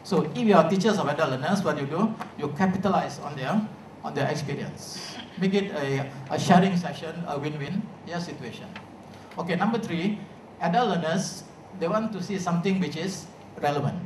So if you are teachers of adult learners, what you do, you capitalize on their experience. Make it a sharing session, a win-win situation. Okay, number 3, adult learners, they want to see something which is relevant.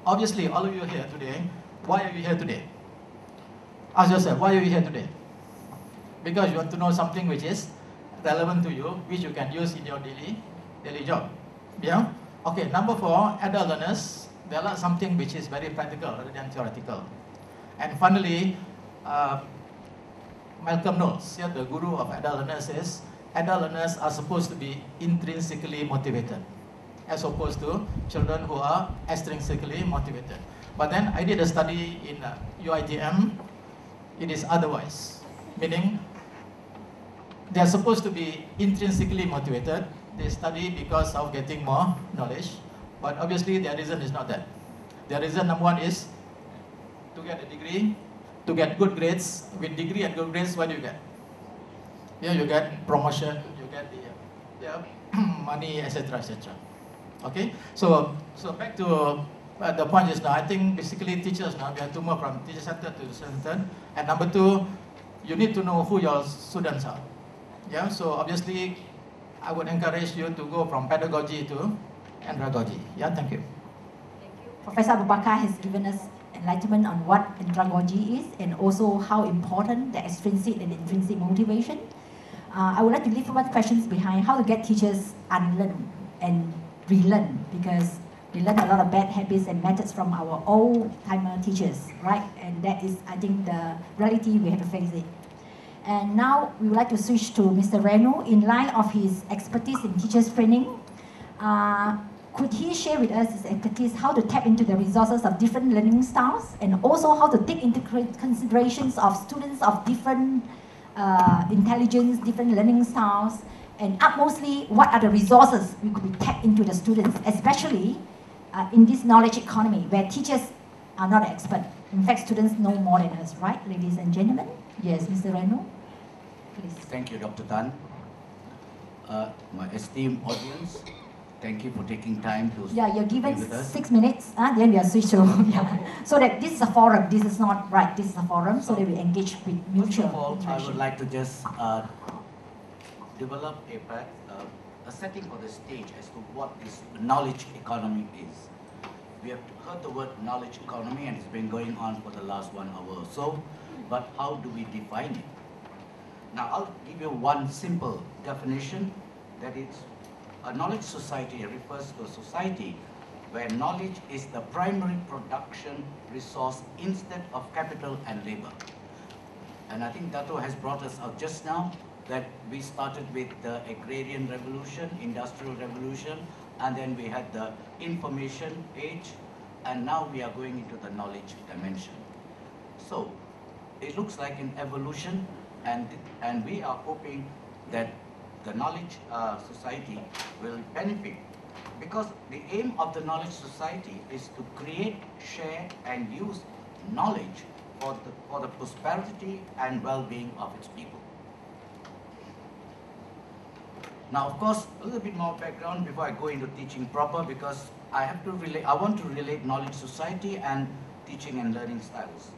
Obviously, all of you here today, why are you here today? Ask yourself, why are you here today? Because you want to know something which is relevant to you, which you can use in your daily job. Yeah? Okay, number 4, adult learners, they learn something which is very practical rather than theoretical. And finally, Malcolm Knowles, the guru of adult learners, says adult learners are supposed to be intrinsically motivated, as opposed to children who are extrinsically motivated. But then I did a study in UITM, it is otherwise, meaning they are supposed to be intrinsically motivated. They study because of getting more knowledge, but obviously their reason is not that. Their reason number 1 is to get a degree, to get good grades. With degree and good grades, what do you get? Yeah, you get promotion, you get the money, etc., etc. Okay, so back to the point just now. I think basically teachers now, we have to move from teacher-centered to student-centered. And number 2, you need to know who your students are. Yeah, so obviously, I would encourage you to go from pedagogy to andragogy. Yeah, thank you. Thank you. Professor Abu Bakar has given us enlightenment on what andragogy is and also how important the extrinsic and intrinsic motivation. I would like to leave one questions behind: how to get teachers unlearn and relearn, because they learn a lot of bad habits and methods from our old-timer teachers, right? And that is, I think, the reality we have to face it. And now we would like to switch to Mr. Renu. In line of his expertise in teachers training, could he share with us his expertise how to tap into the resources of different learning styles, and also how to take into considerations of students of different intelligence, different learning styles, and utmostly what are the resources we could be tapped into the students, especially in this knowledge economy where teachers are not expert. In fact, students know more than us, right, ladies and gentlemen? Yes, Mr. Renu, please. Thank you, Dr. Tan. My esteemed audience, thank you for taking time to you're given be with us. 6 minutes, then we are switched to, so that this is a forum, this is not right, this is a forum, so that we engage with mutual First of all, I interaction. would like to just develop a setting for the stage as to what this knowledge economy is. We have heard the word knowledge economy and it's been going on for the last 1 hour or so, but how do we define it? Now, I'll give you one simple definition, that is, a knowledge society refers to a society where knowledge is the primary production resource instead of capital and labor. And I think Dato has brought us out just now that we started with the agrarian revolution, industrial revolution, and then we had the information age, and now we are going into the knowledge dimension. So it looks like an evolution, and we are hoping that the knowledge society will benefit, because the aim of the knowledge society is to create, share, and use knowledge for the prosperity and well-being of its people. Now, of course, a little bit more background before I go into teaching proper, because I want to relate knowledge society and teaching and learning styles.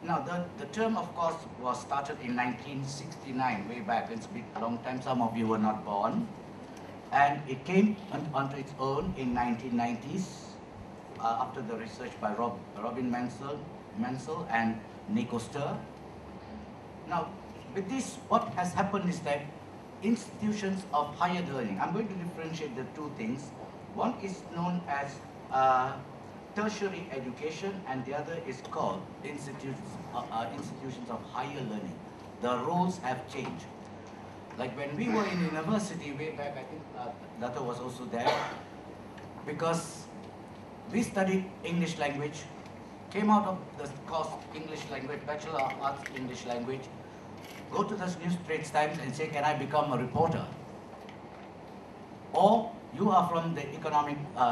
Now, the term, of course, was started in 1969, way back. It's been a long time. Some of you were not born. And it came onto its own in 1990s after the research by Robin Mansell and Nico Sturr. Now, with this, what has happened is that institutions of higher learning, I'm going to differentiate the two things. One is known as tertiary education, and the other is called institutions of higher learning. The roles have changed. Like when we were in university way back, I think Dato was also there, because we studied English language, came out of the course English language, Bachelor of Arts English language, go to the New Straits Times and say, can I become a reporter? Or you are from the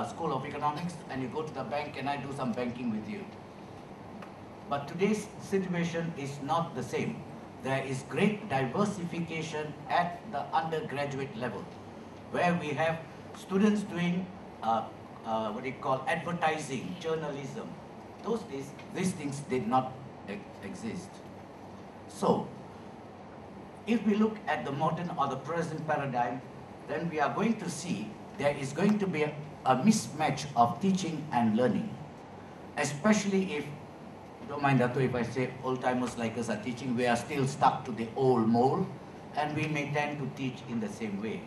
School of Economics and you go to the bank, can I do some banking with you? But today's situation is not the same. There is great diversification at the undergraduate level, where we have students doing what they call advertising, journalism. Those days, these things did not exist. So, if we look at the modern or the present paradigm, then we are going to see there is going to be a mismatch of teaching and learning. Especially if, don't mind Dato' if I say old-timers like us are teaching, we are still stuck to the old mold, and we may tend to teach in the same way.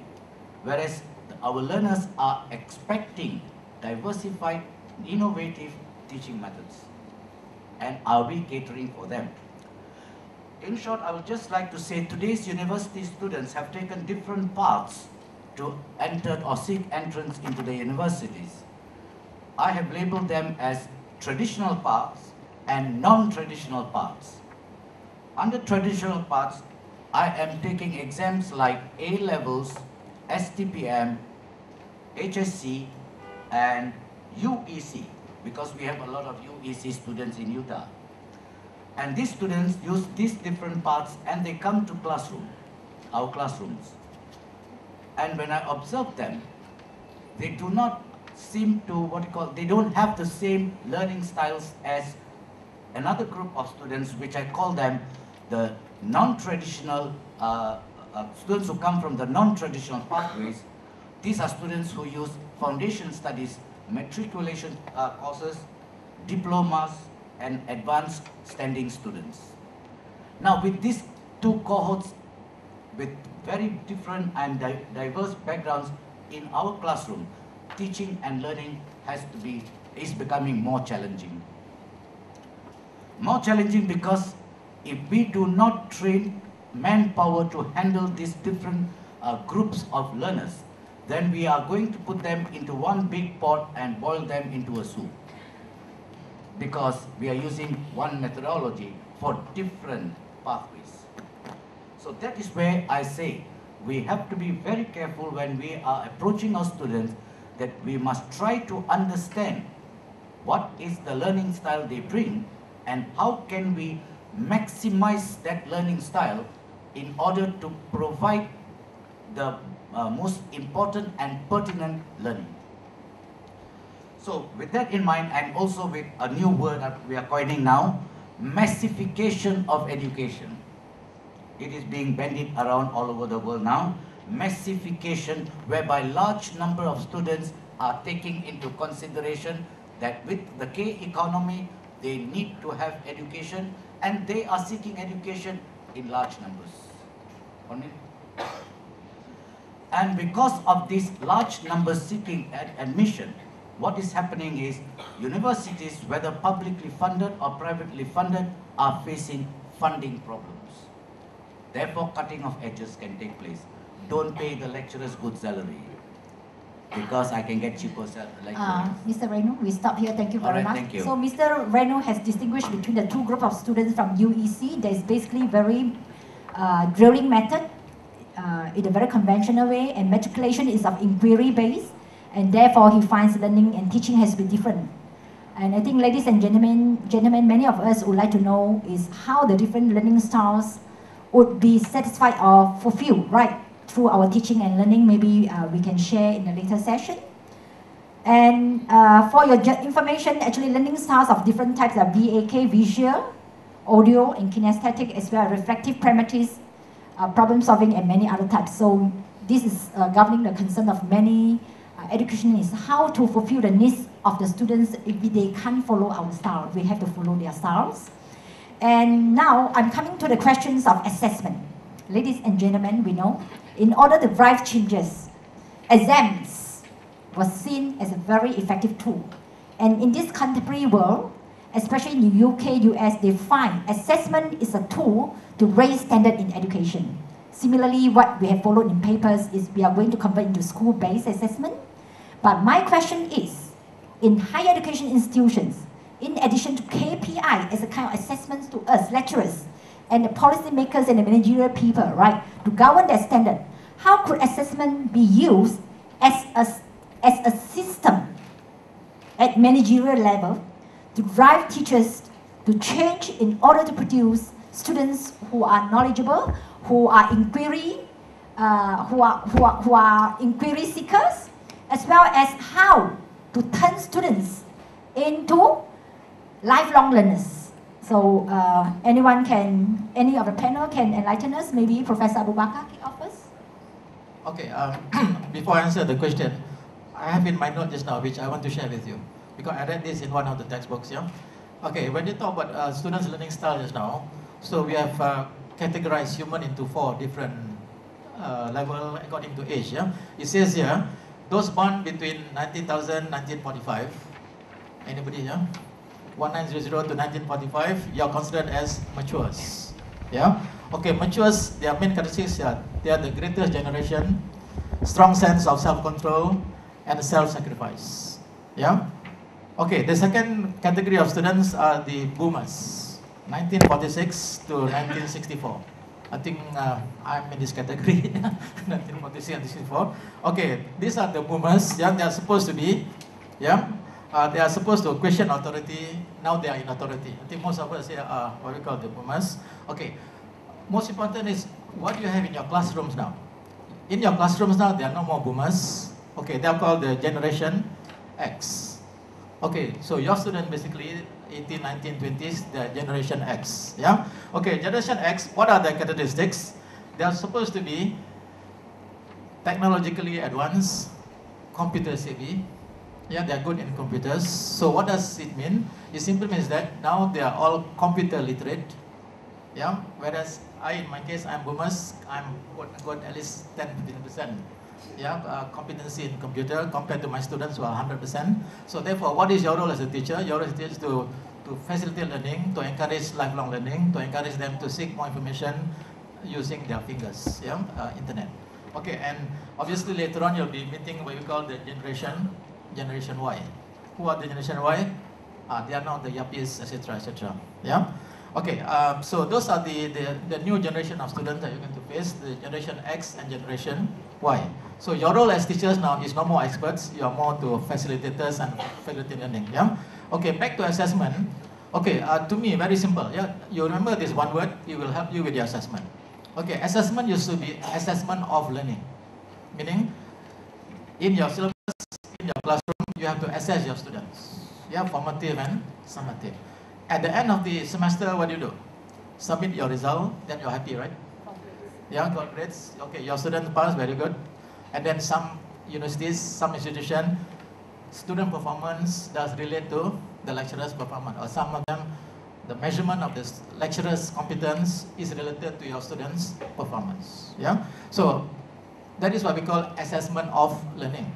Whereas our learners are expecting diversified, innovative teaching methods. And are we catering for them? In short, I would just like to say today's university students have taken different paths to enter or seek entrance into the universities. I have labeled them as traditional paths and non-traditional paths. Under traditional paths, I am taking exams like A-levels, STPM, HSC, and UEC, because we have a lot of UEC students in Utah. And these students use these different paths and they come to our classrooms. And when I observe them, they do not seem to, they don't have the same learning styles as another group of students, which I call them the non-traditional, students who come from the non-traditional pathways. These are students who use foundation studies, matriculation courses, diplomas, and advanced standing students. Now, with these two cohorts with very different and diverse backgrounds in our classroom, teaching and learning is becoming more challenging. More challenging because if we do not train manpower to handle these different groups of learners, then we are going to put them into one big pot and boil them into a soup, because we are using one methodology for different pathways. So that is where I say we have to be very careful when we are approaching our students, that we must try to understand what is the learning style they bring and how can we maximize that learning style in order to provide the most important and pertinent learning. So with that in mind, and also with a new word that we are coining now, massification of education. It is being bandied around all over the world now. Massification, whereby large number of students are taking into consideration that with the K economy, they need to have education, and they are seeking education in large numbers. And because of this large numbers seeking admission, what is happening is universities, whether publicly funded or privately funded, are facing funding problems. Therefore, cutting of edges can take place. Don't pay the lecturers good salary, because I can get cheaper lecturers. Mr. Renu, we stop here. Thank you very much. Thank you. So Mr. Renu has distinguished between the two groups of students from UEC. There is basically very drilling method in a very conventional way, and matriculation is of inquiry based, and therefore he finds learning and teaching has to be different. And I think, ladies and gentlemen, many of us would like to know is how the different learning styles would be satisfied or fulfilled, right, through our teaching and learning. Maybe we can share in a later session. And for your information, actually learning styles of different types are VAK, visual, audio, and kinesthetic, as well as reflective, pragmatist, problem solving, and many other types. So this is governing the concern of many educationists, how to fulfill the needs of the students if they can't follow our style. We have to follow their styles. And now I'm coming to the questions of assessment. Ladies and gentlemen, we know, in order to drive changes, exams was seen as a very effective tool. And in this contemporary world, especially in the UK, US, they find assessment is a tool to raise standard in education. Similarly, what we have followed in papers is we are going to convert into school-based assessment. But my question is, in higher education institutions, in addition to KPI as a kind of assessments to us, lecturers, and the policymakers and the managerial people, right, to govern their standard, how could assessment be used as a system at managerial level to drive teachers to change in order to produce students who are knowledgeable, who are inquiry seekers, as well as how to turn students into lifelong learners. So any of the panel can enlighten us? Maybe Professor Abu Bakar kick off first. Okay, before I answer the question, I have in my note just now, which I want to share with you, because I read this in one of the textbooks, yeah? Okay, when you talk about students' learning style just now, so we have categorized human into 4 different levels according to age, yeah? It says here, those born between 19,000 1945, anybody, yeah? 1900 to 1945, you are considered as matures, yeah? Okay, matures, their main characteristics are, they are the greatest generation, strong sense of self-control, and self-sacrifice, yeah? Okay, the second category of students are the boomers, 1946 to 1964. I think I'm in this category, 1946 and 1964. Okay, these are the boomers, yeah, they are supposed to be, yeah, they are supposed to question authority, now they are in authority. I think most of us here are what we call the boomers. Okay, most important is what you have in your classrooms now. In your classrooms now, there are no more boomers. Okay, they are called the Generation X. Okay, so your student basically 18, 19, 20s, they are Generation X. Yeah. Okay, Generation X. What are their characteristics? They are supposed to be technologically advanced, computer savvy. Yeah, they are good in computers. So what does it mean? It simply means that now they are all computer literate. Yeah. Whereas in my case, I'm boomers. I'm got at least 10-15%. Yeah, competency in computer compared to my students who are 100%. So therefore, what is your role as a teacher? Your role as a teacher is to facilitate learning, to encourage lifelong learning, to encourage them to seek more information using their fingers, yeah, internet. Okay, and obviously later on you'll be meeting what we call the Generation Y. Who are the Generation Y? They are now the yuppies, etc., etc. Yeah. Okay, so those are the new generation of students that you're going to face, the Generation X and Generation Y. So your role as teachers now is no more experts, you are more to facilitators and facilitate learning, yeah? Okay, back to assessment. Okay, to me, very simple, yeah? You remember this one word, it will help you with your assessment. Okay, assessment used to be assessment of learning. Meaning, in your syllabus, in your classroom, you have to assess your students. Yeah, formative and summative. At the end of the semester, what do you do? Submit your result, then you're happy, right? Yeah, got grades. Okay, your students passed, very good. And then some universities, some institution, student performance does relate to the lecturer's performance. Or some of them, the measurement of the lecturer's competence is related to your students' performance. Yeah. So that is what we call assessment of learning.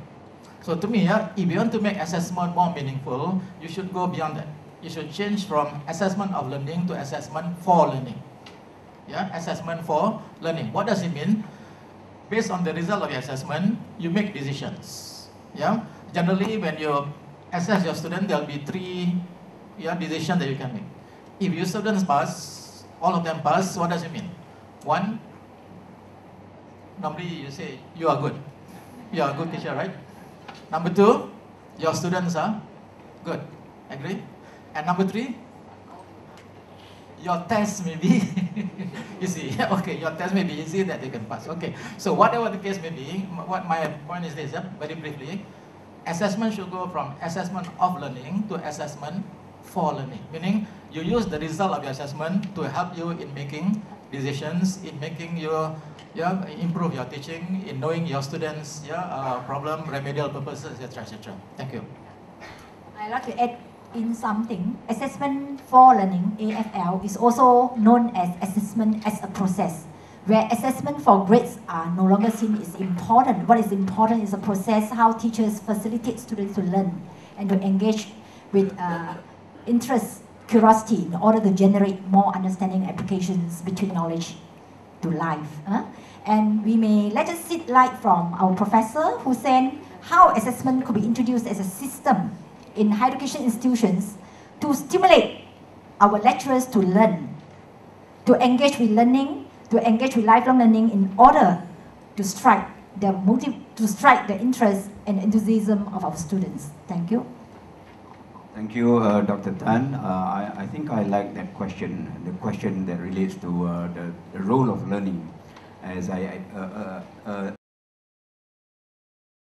So to me, yeah, if you want to make assessment more meaningful, you should go beyond that. You should change from assessment of learning to assessment for learning. Yeah, assessment for learning. What does it mean? Based on the result of your assessment, you make decisions. Yeah, generally when you assess your student, there will be 3 decisions that you can make. If your students pass, all of them pass, what does it mean? 1, normally you say you are good. You are a good teacher, right? Number 2, your students are good. Agree? And number 3, your test may be easy. Okay, your test may be easy that they can pass. Okay, so whatever the case may be, what my point is this, very briefly, assessment should go from assessment of learning to assessment for learning. Meaning, you use the result of your assessment to help you in making decisions, in making your improve your teaching, in knowing your students' problem, remedial purposes, etc., etc. Thank you. I'd like to add in something. Assessment for learning, AFL, is also known as assessment as a process, where assessment for grades are no longer seen as important. What is important is the process, how teachers facilitate students to learn and to engage with interest, curiosity, in order to generate more understanding applications between knowledge to life. And we may let us seek light from our professor who said how assessment could be introduced as a system in higher education institutions to stimulate our lecturers to learn, to engage with learning, to engage with lifelong learning in order to strike the interest and enthusiasm of our students. Thank you. Thank you, Dr. Tan. I think I like that question, the question that relates to the role of learning as